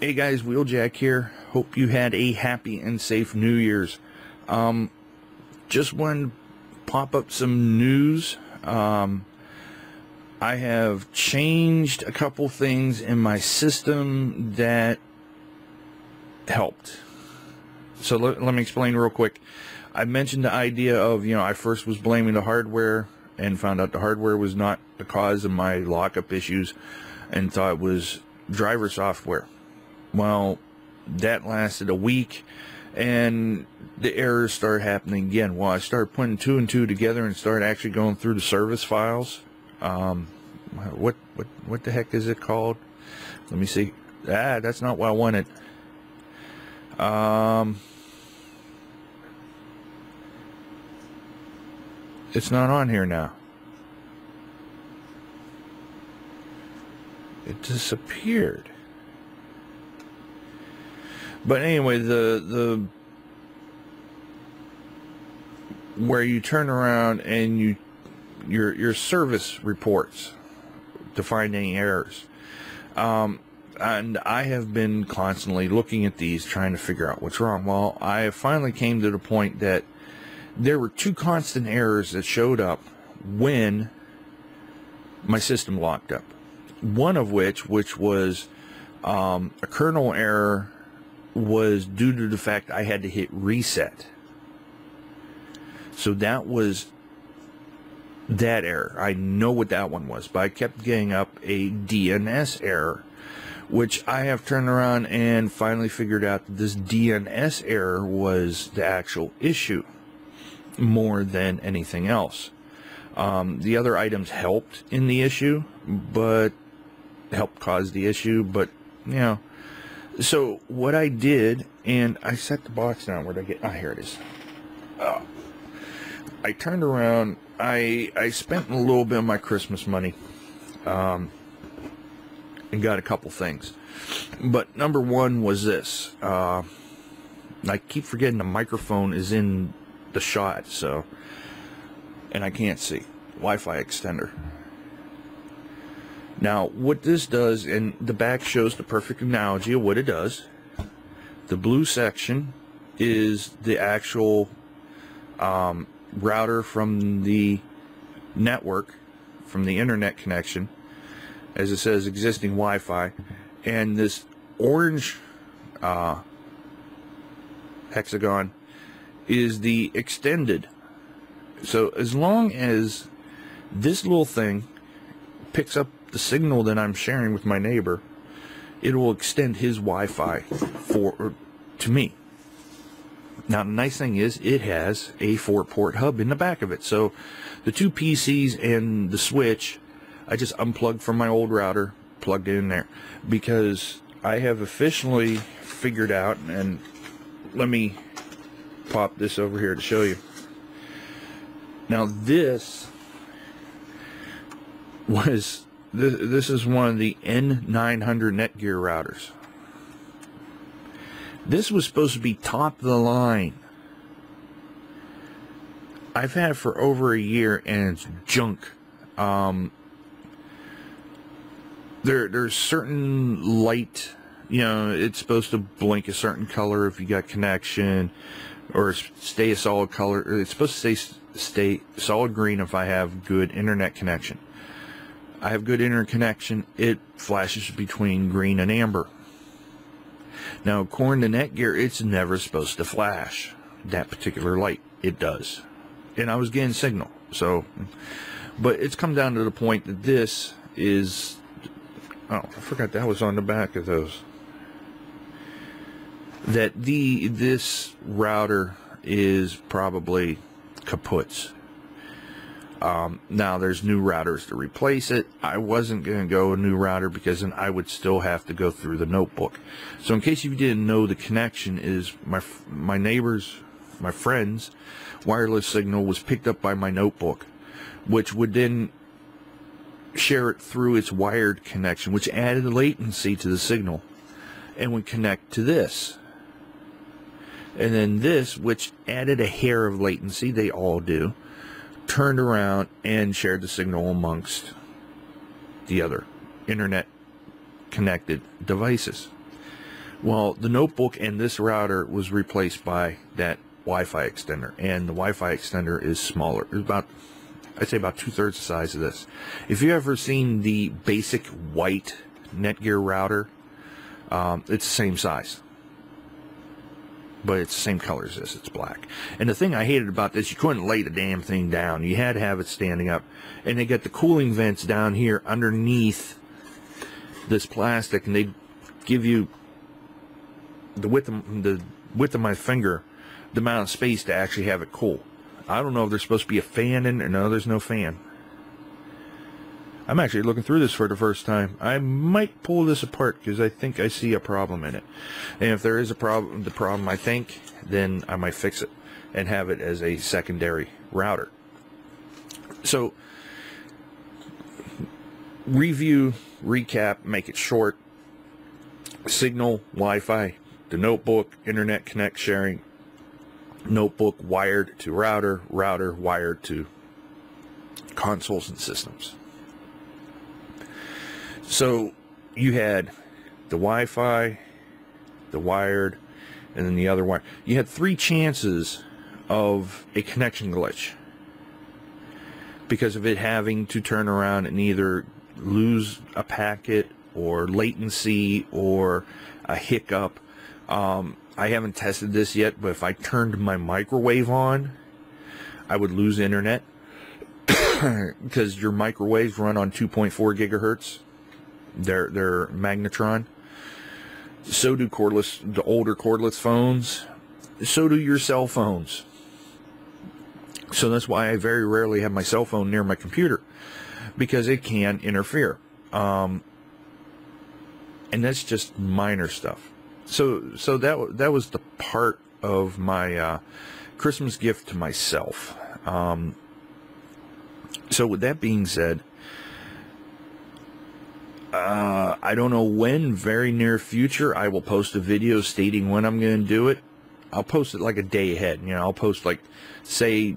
Hey guys, wljk here. Hope you had a happy and safe New Year's. Just wanted to pop up some news. I have changed a couple things in my system that helped. So let me explain real quick. I mentioned the idea of, I first was blaming the hardware and found out the hardware was not the cause of my lockup issues and thought it was driver software. Well, that lasted a week and the errors started happening again. Well, I started putting two and two together and started actually going through the service files. What the heck is it called? Let me see. That's not what I wanted. It's not on here now. It disappeared. But anyway, the where you turn around and your service reports to find any errors. And I have been constantly looking at these, trying to figure out what's wrong. Well, I finally came to the point that there were two constant errors that showed up when my system locked up. One of which was a kernel error, was due to the fact I had to hit reset. So that was that error. I know what that one was, but I kept getting up a DNS error, which I have turned around and finally figured out that this DNS error was the actual issue more than anything else. The other items helped in the issue, but helped cause the issue, but so what I did, and I set the box down. Where'd I get? Here it is. I turned around. I spent a little bit of my Christmas money, and got a couple things. But number one was this. I keep forgetting the microphone is in the shot, so, and I can't see. Wi-Fi extender. Now, what this does, and the back shows the perfect analogy of what it does. The blue section is the actual router from the network, from the internet connection, as it says existing Wi-Fi, and this orange hexagon is the extended. So as long as this little thing picks up the signal that I'm sharing with my neighbor, it will extend his Wi-Fi to me. Now the nice thing is it has a 4-port hub in the back of it, so the two PCs and the switch I just unplugged from my old router, plugged it in there, because I have officially figured out, and let me pop this over here to show you. Now this is one of the N900 Netgear routers. This was supposed to be top of the line. I've had it for over a year and it's junk. There's certain light, it's supposed to blink a certain color if you got connection, or stay a solid color. It's supposed to stay solid green if I have good internet connection. I have good internet connection, it flashes between green and amber. Now, according to Netgear, it's never supposed to flash that particular light. It does. And I was getting signal, so, but it's come down to the point that this is, oh, I forgot that was on the back of those. That this router is probably kaput. Now there's new routers to replace it. I wasn't going to go a new router because then I would still have to go through the notebook. So in case you didn't know, the connection is my neighbor's, my friend's wireless signal was picked up by my notebook, which would then share it through its wired connection, which added latency to the signal, and would connect to this. And then this, which added a hair of latency, they all do, turned around and shared the signal amongst the other internet connected devices. Well, the notebook and this router was replaced by that Wi-Fi extender, and the Wi-Fi extender is smaller. It's about, I'd say about 2/3 the size of this. If you've ever seen the basic white Netgear router, it's the same size, but it's the same color as this. It's black. And the thing I hated about this, you couldn't lay the damn thing down. You had to have it standing up. And they got the cooling vents down here underneath this plastic, and they give you the width of my finger, the amount of space to actually have it cool. I don't know if there's supposed to be a fan in there. No, there's no fan. I'm actually looking through this for the first time. I might pull this apart because I think I see a problem in it. And if there is a problem, the problem I think, then I might fix it and have it as a secondary router. So, review, recap, make it short. Signal, Wi-Fi, the notebook, internet connect sharing, notebook wired to router, router wired to consoles and systems. So you had the Wi-Fi, the wired, and then the other wire. You had 3 chances of a connection glitch because of it having to turn around and either lose a packet or latency or a hiccup. I haven't tested this yet, but if I turned my microwave on, I would lose internet because your microwaves run on 2.4 gigahertz. They're magnetron. So do cordless, the older cordless phones. So do your cell phones. So that's why I very rarely have my cell phone near my computer, because it can interfere. And that's just minor stuff. So that was the part of my Christmas gift to myself. So with that being said, I don't know when, very near future, I will post a video stating when I'm going to do it. I'll post it like a day ahead. You know, I'll post like, say,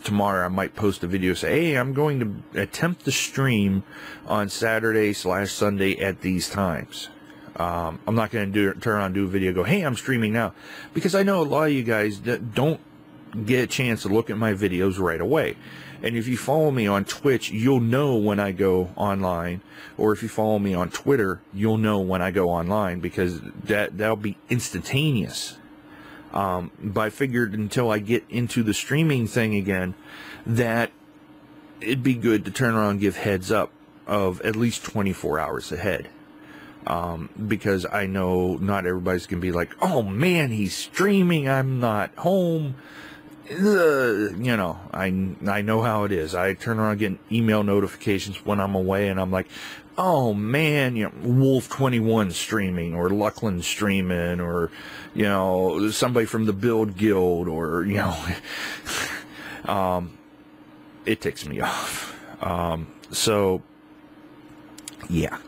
tomorrow I might post a video, say, hey, I'm going to attempt to stream on Saturday/Sunday at these times. I'm not going to turn around and do a video and go, hey, I'm streaming now. Because I know a lot of you guys that don't get a chance to look at my videos right away. And if you follow me on Twitch, you'll know when I go online. Or if you follow me on Twitter, you'll know when I go online, because that'll be instantaneous. But I figured until I get into the streaming thing again, that it'd be good to turn around and give heads up of at least 24 hours ahead. Because I know not everybody's going to be like, oh man, he's streaming, I'm not home. You know, I know how it is. I turn around getting email notifications when I'm away, and I'm like, oh man, you know, Wolf21 streaming, or Luckland streaming, or, you know, somebody from the Build Guild, or, you know, it ticks me off. So, yeah.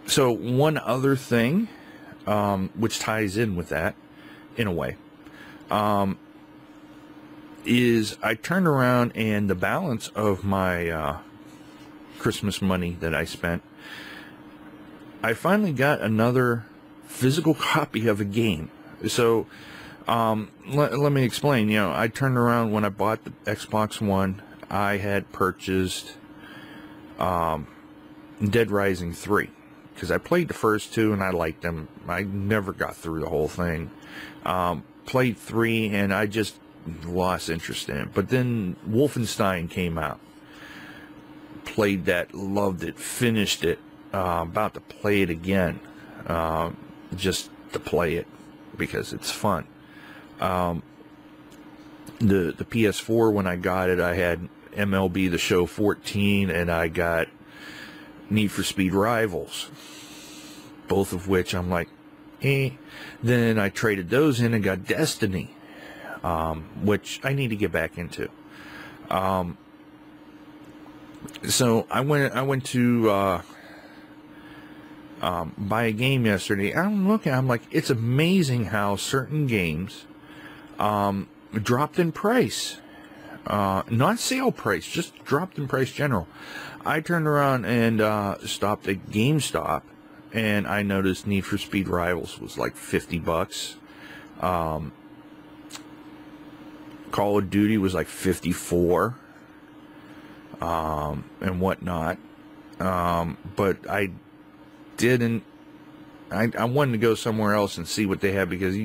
So one other thing, which ties in with that, in a way, is I turned around and the balance of my Christmas money that I spent, I finally got another physical copy of a game. So let me explain. You know, I turned around when I bought the Xbox One, I had purchased Dead Rising 3, because I played the first 2 and I liked them. I never got through the whole thing. Played 3 and I just lost interest in it. But then Wolfenstein came out. Played that, loved it, finished it. About to play it again, just to play it because it's fun. The PS4, when I got it, I had MLB The Show 14, and I got Need for Speed Rivals, both of which I'm like, eh. Then I traded those in and got Destiny, which I need to get back into. So I went to buy a game yesterday. I'm looking, I'm like, it's amazing how certain games dropped in price. Not sale price, just dropped in price general. I turned around and stopped at GameStop and I noticed Need for Speed Rivals was like $50. Call of Duty was like $54, and whatnot. But I didn't. I wanted to go somewhere else and see what they had, because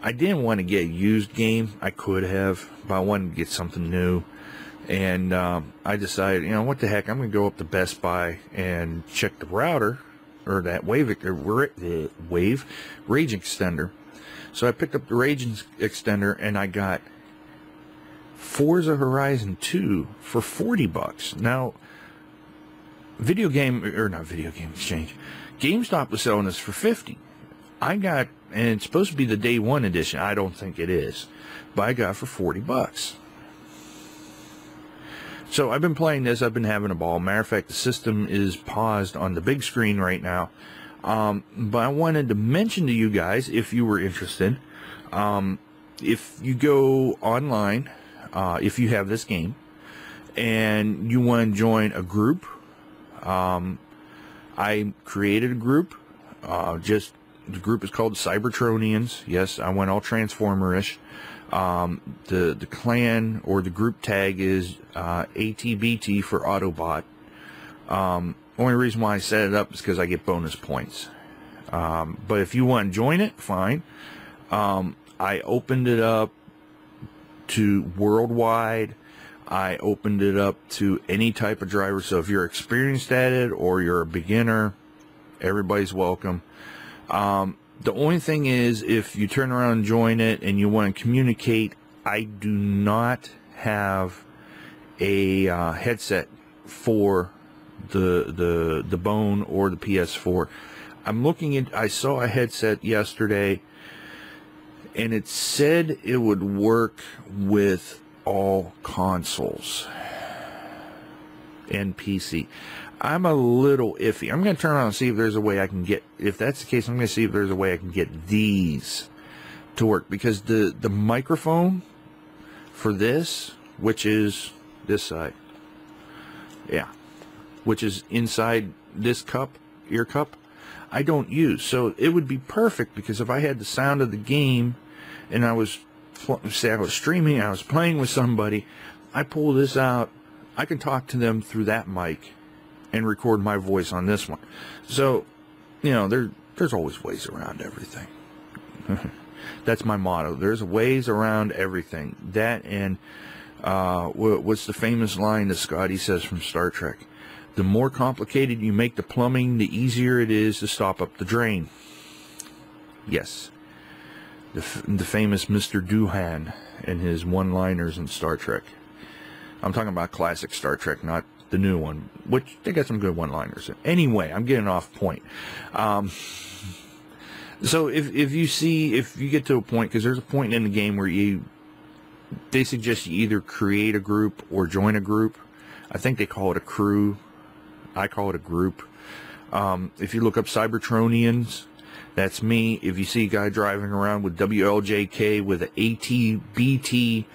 I didn't want to get a used game. I could have, but I wanted to get something new. And I decided, you know, what the heck, I'm going to go up to Best Buy and check the router, or that wave rage extender. So I picked up the rage extender, and I got Forza Horizon 2 for $40. Now, GameStop was selling this for $50. I got, and it's supposed to be the day one edition. I don't think it is, but I got it for $40. So I've been playing this. I've been having a ball. Matter of fact, the system is paused on the big screen right now. But I wanted to mention to you guys, if you were interested, if you go online, if you have this game, and you want to join a group, I created a group. The group is called Cybertronians. Yes, I went all Transformer-ish. The clan or the group tag is ATBT for Autobot. Only reason why I set it up is because I get bonus points. But if you want to join it, fine. I opened it up to worldwide. I opened it up to any type of driver. So if you're experienced at it or you're a beginner, everybody's welcome. The only thing is, if you turn around and join it and you want to communicate, I do not have a headset for the Bone or the PS4. I'm looking at, I saw a headset yesterday, and it said it would work with all consoles and PC. I'm a little iffy. I'm going to turn around and see if there's a way I can get, if that's the case, I'm going to see if there's a way I can get these to work, because the microphone for this, which is this side, yeah, which is inside this cup, ear cup, I don't use. So it would be perfect, because if I had the sound of the game and I was, say I was streaming, I was playing with somebody, I pull this out, I can talk to them through that mic and record my voice on this one. So, you know, there's always ways around everything. That's my motto. There's ways around everything. That, and what's the famous line that Scotty says from Star Trek? The more complicated you make the plumbing, the easier it is to stop up the drain. Yes. The famous Mr. Doohan and his one-liners in Star Trek. I'm talking about classic Star Trek, not the new one, which they got some good one-liners in. Anyway, I'm getting off point. So if you get to a point, because there's a point in the game where they suggest you either create a group or join a group. I think they call it a crew. I call it a group. If you look up Cybertronians, that's me. If you see a guy driving around with wljk with an ATBT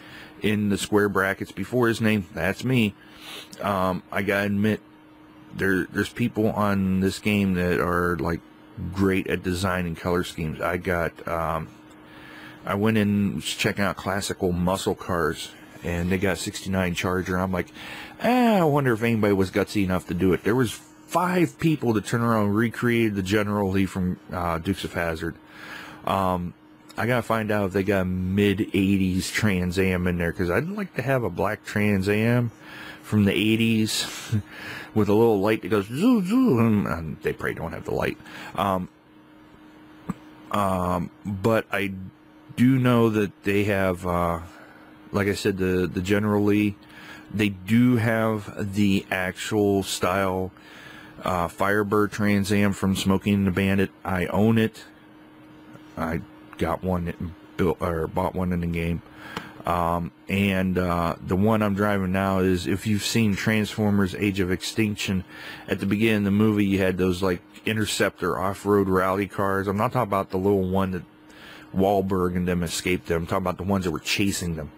in the square brackets before his name, that's me. I gotta admit, there's people on this game that are like great at designing color schemes. I went in, was checking out classical muscle cars, and they got a 69 Charger. I'm like, I wonder if anybody was gutsy enough to do it. There was 5 people that turned around and recreated the General Lee from Dukes of Hazzard. I gotta find out if they got a mid-80s Trans Am in there, because I'd like to have a black Trans Am from the 80s with a little light that goes zoo zoo, and they probably don't have the light. But I do know that they have, like I said, the General Lee. They do have the actual style Firebird Trans Am from Smokey and the Bandit. I own it. I got one, bought one in the game. And the one I'm driving now is, if you've seen Transformers Age of Extinction, at the beginning of the movie you had those like Interceptor off-road rally cars. I'm not talking about the little one that Wahlberg and them escaped them. I'm talking about the ones that were chasing them,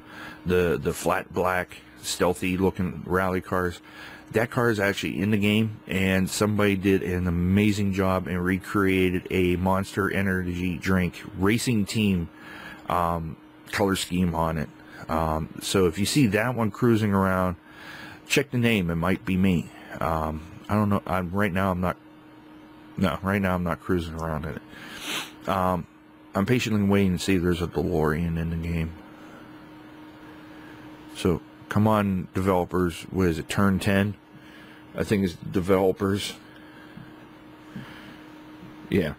the flat black stealthy looking rally cars. That car is actually in the game, and somebody did an amazing job and recreated a Monster Energy drink racing team color scheme on it. So if you see that one cruising around, check the name. It might be me. I don't know. Right now I'm not cruising around in it. I'm patiently waiting to see if there's a DeLorean in the game. So come on, developers. What is it, Turn 10? I think it's developers. Yeah.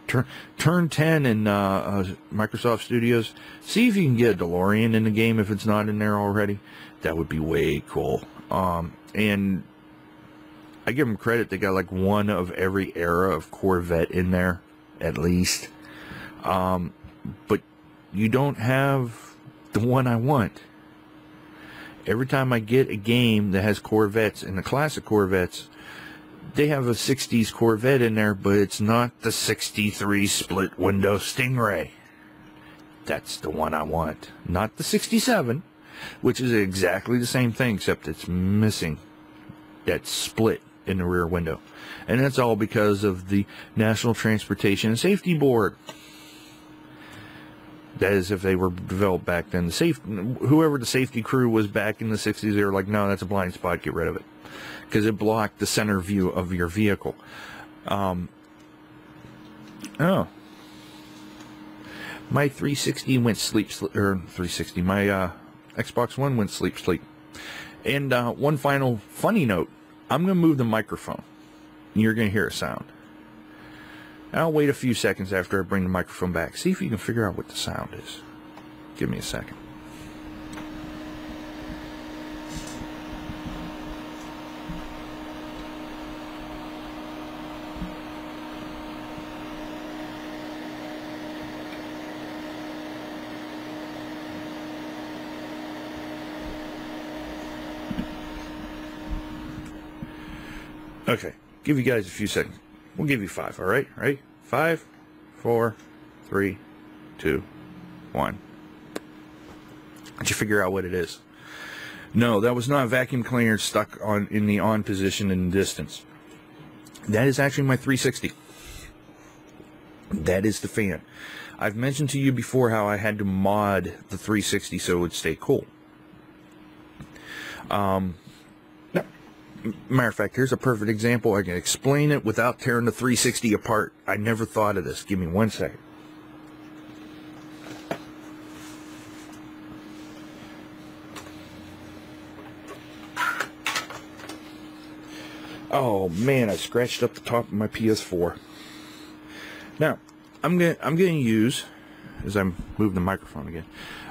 Turn 10 in Microsoft Studios. See if you can get a DeLorean in the game if it's not in there already. That would be way cool. And I give them credit. They got like one of every era of Corvette in there, at least. But you don't have the one I want. Every time I get a game that has Corvettes, and the classic Corvettes, they have a 60s Corvette in there, but it's not the 63 split window Stingray. That's the one I want. Not the 67, which is exactly the same thing, except it's missing that split in the rear window. And that's all because of the National Transportation and Safety Board. That is, if they were developed back then. Whoever the safety crew was back in the 60s, they were like, no, that's a blind spot, get rid of it. Because it blocked the center view of your vehicle. My 360 went sleep, or 360, my Xbox One went sleep. And one final funny note, I'm going to move the microphone. And you're going to hear a sound. I'll wait a few seconds after I bring the microphone back. See if you can figure out what the sound is. Give me a second. Okay, give you guys a few seconds. We'll give you 5, all right? Ready? 5, 4, 3, 2, 1. Did you figure out what it is? No, that was not a vacuum cleaner stuck in the on position in the distance. That is actually my 360. That is the fan. I've mentioned to you before how I had to mod the 360 so it would stay cool. Matter of fact, here's a perfect example. I can explain it without tearing the 360 apart. I never thought of this. Give me 1 second. Oh man, I scratched up the top of my PS4. Now, I'm gonna use, as I move the microphone again,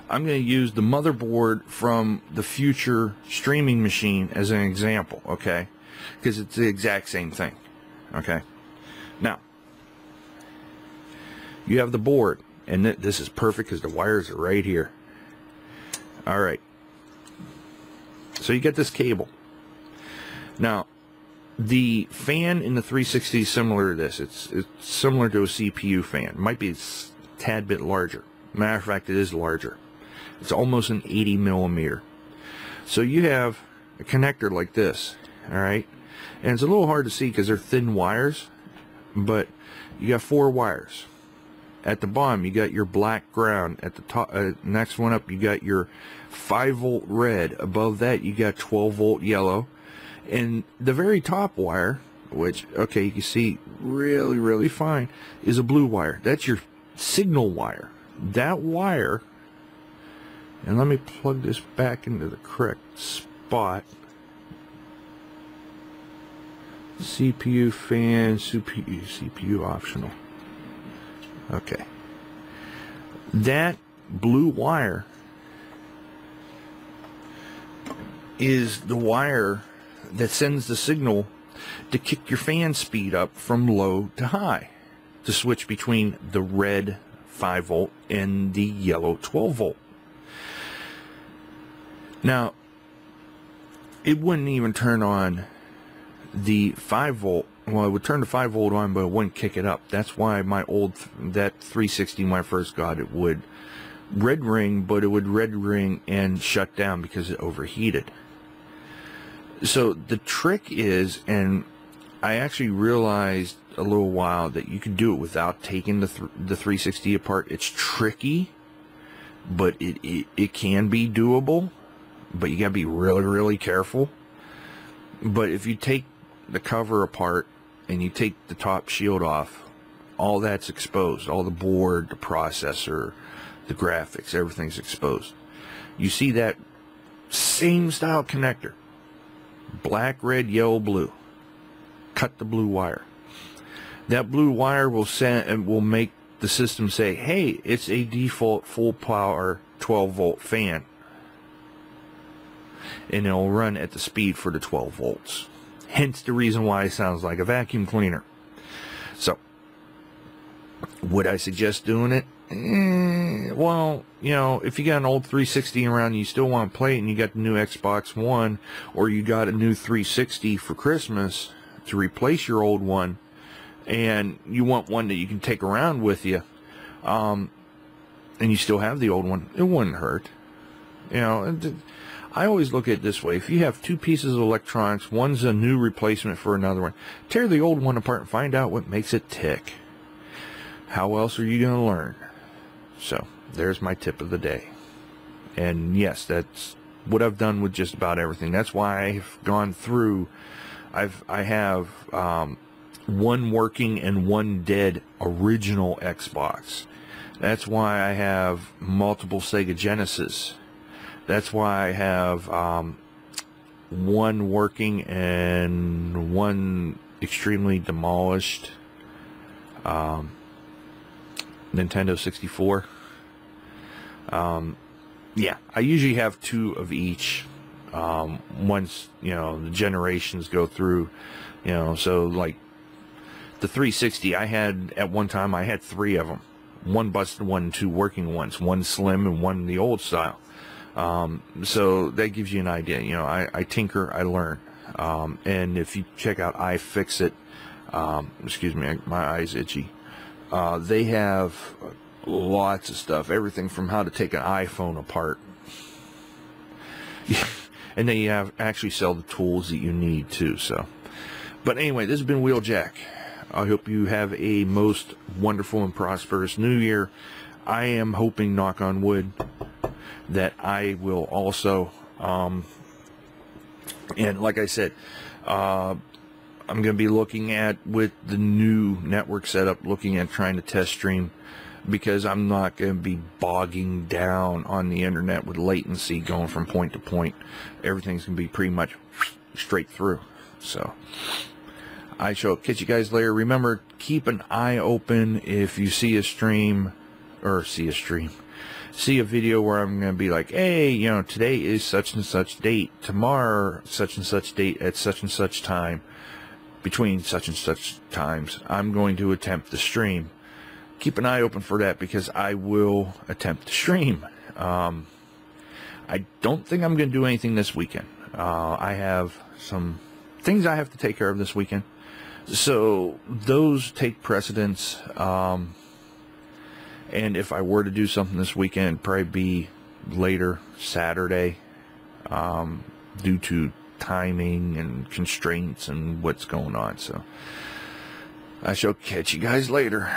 I'm going to use the motherboard from the future streaming machine as an example, okay? Because it's the exact same thing, okay? Now, you have the board, and this is perfect because the wires are right here. All right. So you get this cable. Now, the fan in the 360 is similar to this. It's similar to a CPU fan. It might be a tad bit larger. Matter of fact, it is larger. It's almost an 80 millimeter. So you have a connector like this, all right? And it's a little hard to see because they're thin wires, but you got 4 wires. At the bottom, you got your black ground. At the top, next one up, you got your 5-volt red. Above that, you got 12-volt yellow. And the very top wire, which, okay, you can see really, really fine, is a blue wire. That's your signal wire. That wire... And let me plug this back into the correct spot. CPU fan, CPU optional. Okay. That blue wire is the wire that sends the signal to kick your fan speed up from low to high, to switch between the red 5-volt and the yellow 12-volt. Now, it wouldn't even turn on the 5-volt. Well, it would turn the 5-volt on, but it wouldn't kick it up. That's why that 360, when I first got it, would red ring, but it would red ring and shut down because it overheated. So the trick is, and I actually realized a little while that you can do it without taking the 360 apart. It's tricky, but it can be doable, but you gotta be really, really careful. But if you take the cover apart and you take the top shield off, all that's exposed. All the board, the processor, the graphics, everything's exposed. You see that same style connector, black, red, yellow, blue. Cut the blue wire. That blue wire will send and will make the system say, hey, it's a default full power 12-volt fan, and it'll run at the speed for the 12 volts. Hence the reason why it sounds like a vacuum cleaner. So, would I suggest doing it? Well, you know, if you got an old 360 around and you still want to play it, and you got the new Xbox One, or you got a new 360 for Christmas to replace your old one, and you want one that you can take around with you, and you still have the old one, it wouldn't hurt. You know, I always look at it this way. If you have two pieces of electronics, one's a new replacement for another one, tear the old one apart and find out what makes it tick. How else are you going to learn? So, there's my tip of the day. And yes, that's what I've done with just about everything. That's why I've gone through, I have one working and one dead original Xbox. That's why I have multiple Sega Genesis. That's why I have one working and one extremely demolished Nintendo 64. Yeah, I usually have two of each. Once, you know, the generations go through, you know, so like the 360, I had, at one time, I had three of them. One busted one and two working ones. One slim and one the old style. So that gives you an idea. You know, I tinker, I learn. And if you check out iFixit, excuse me, my eye's itchy. They have lots of stuff, everything from how to take an iPhone apart. And they actually sell the tools that you need too. So, but anyway, this has been wljk. I hope you have a most wonderful and prosperous new year. I am hoping, knock on wood, that I will also, and like I said, I'm going to be looking at, with the new network setup, looking at trying to test stream, because I'm not going to be bogging down on the internet with latency going from point to point. Everything's going to be pretty much straight through. So, I shall catch you guys later. Remember, keep an eye open if you see a stream, or see a video where I'm going to be like, hey, you know, today is such and such date, tomorrow such and such date at such and such time, between such and such times, I'm going to attempt to stream. Keep an eye open for that, because I will attempt to stream. I don't think I'm going to do anything this weekend. I have some things I have to take care of this weekend, so those take precedence. And if I were to do something this weekend, it'd probably be later Saturday, due to timing and constraints and what's going on. So I shall catch you guys later.